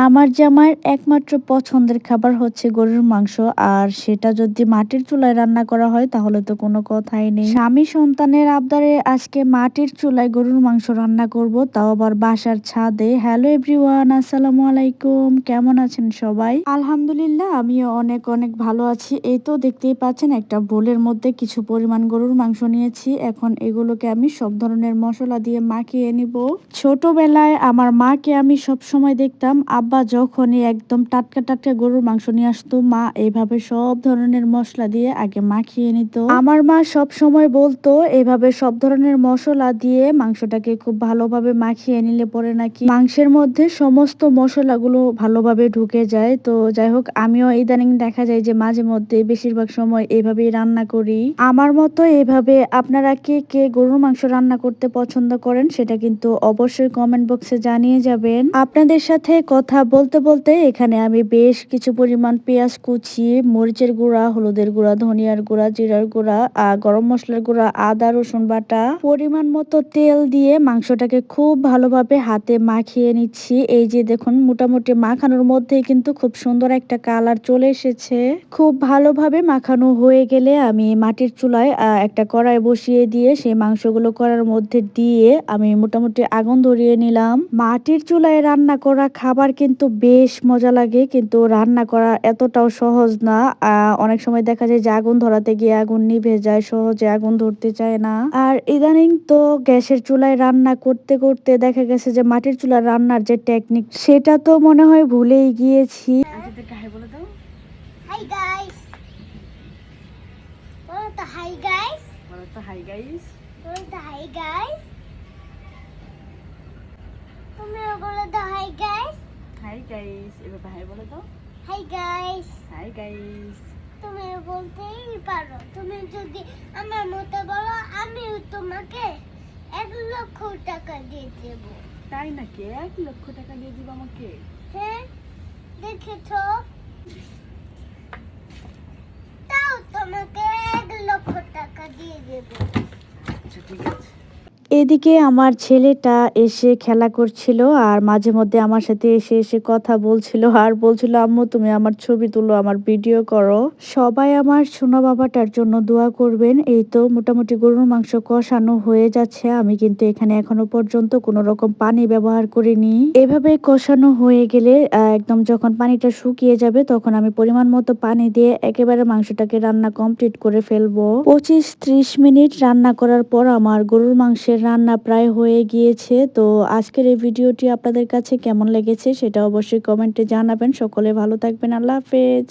আমার জামাইয়ের একমাত্র পছন্দের খাবার হচ্ছে গরুর মাংস। আর সেটা যদি মাটির চুলায় রান্না করা হয় তাহলে তো কোনো কথাই নেই। স্বামী সন্তানের আবদারে আজকে মাটির চুলায় গরুর মাংস রান্না করব, তাও আবার বাসার ছাদে। হ্যালো এভরিওয়ান, আসসালামু আলাইকুম। কেমন আছেন সবাই? আলহামদুলিল্লাহ, আমিও অনেক অনেক ভালো আছি। এই তো দেখতেই পাচ্ছেন একটা বোলের মধ্যে কিছু পরিমাণ গরুর মাংস নিয়েছি। এখন এগুলোকে আমি সব ধরনের মশলা দিয়ে মাখিয়ে নিব। ছোটবেলায় আমার মাকে আমি সব সময় দেখতাম, আব্বা যখনই একদম টাটকা টাটকা গরুর মাংস নিয়ে আসতো, মা এইভাবে সব ধরনের মশলা দিয়ে আগে মাখিয়ে নিত। আমার মা সব সময় বলতো এভাবে সব ধরনের মশলা দিয়ে মাংসটাকে খুব ভালোভাবে মাখিয়ে নিলে পরে নাকি মাংসের মধ্যে সমস্ত মশলাগুলো ভালোভাবে ঢুকে যায়। তো যাই হোক, আমিও ইদানিং দেখা যায় যে মাঝে মধ্যে বেশিরভাগ সময় এইভাবেই রান্না করি। আমার মতো এইভাবে আপনারা কে কে গরুর মাংস রান্না করতে পছন্দ করেন সেটা কিন্তু অবশ্যই কমেন্ট বক্সে জানিয়ে যাবেন। আপনাদের সাথে কথা বলতে বলতে এখানে আমি বেশ কিছু পরিমাণ পেঁয়াজ কুচি, মরিচের গুঁড়া, হলুদের গুঁড়া, ধনিয়ার গুঁড়া, জিরার গুঁড়া, গরম মশলার গুঁড়া, আদা রসুন বাটা, পরিমাণ মতো তেল দিয়ে মাংসটাকে খুব ভালোভাবে হাতে মাখিয়ে নিচ্ছি। এই যে দেখুন, মোটামুটি মাখানোর মধ্যে কিন্তু খুব সুন্দর একটা কালার চলে এসেছে। খুব ভালোভাবে মাখানো হয়ে গেলে আমি মাটির চুলায় একটা কড়াই বসিয়ে দিয়ে সেই মাংসগুলো কড়াইয়ের মধ্যে দিয়ে আমি মোটামুটি আগুন ধরিয়ে নিলাম। মাটির চুলায় রান্না করা খাবার কিন্তু বেশ মজা লাগে, কিন্তু রান্না করা এতটাও সহজ না। অনেক সময় দেখা যায় যে আগুন ধরাতে গিয়ে আগুন নিভে যায়, সহজে আগুন ধরতে চায় না। আর ইদানিং তো গ্যাসের চুলায় রান্না করতে করতে দেখা গেছে যে মাটির চুলার রান্নার যে টেকনিক সেটা তো মনে হয় ভুলেই গিয়েছি। Hi guys. Hi guys. Hi guys. Hi guys. তুমিও বলো তো hi guys. হাই গাইস, এভাবে হাই বলে দাও। Hi guys. Hi guys. তুমি বলতেই পারো। তুমি যদি আমার মতো বলো, আমিও তোমাকে 1,00,000 টাকা দিয়ে দেব। তাই নাকি? 1,00,000 টাকা দিয়ে দিব আমাকে? হ্যাঁ, দেখেছো? তাও তোমাকে 1,00,000 টাকা দিয়ে দেব। আচ্ছা, ঠিক আছে। এদিকে আমার ছেলেটা এসে খেলা করছিল আর মাঝে মধ্যে আমার সাথে এসে এসে কথা বলছিল আর বলছিল, আম্মু তুমি আমার ছবি তুলো, আমার ভিডিও করো। সবাই আমার সোনা বাবাটার জন্য দোয়া করবেন। এই তো মোটামুটি গরুর মাংস কষানো হয়ে যাচ্ছে। আমি কিন্তু এখানে এখনো পর্যন্ত কোনো রকম পানি ব্যবহার করিনি। এভাবে কষানো হয়ে গেলে একদম যখন পানিটা শুকিয়ে যাবে তখন আমি পরিমাণ মতো পানি দিয়ে একেবারে মাংসটাকে রান্না কমপ্লিট করে ফেলবো। 25-30 মিনিট রান্না করার পর আমার গরুর মাংসের রান্না প্রায় হয়ে গিয়েছে। তো আজকের এই ভিডিওটি আপনাদের কাছে কেমন লেগেছে সেটা অবশ্যই কমেন্টে জানাবেন। সকলে ভালো থাকবেন। আল্লাহ হাফেজ।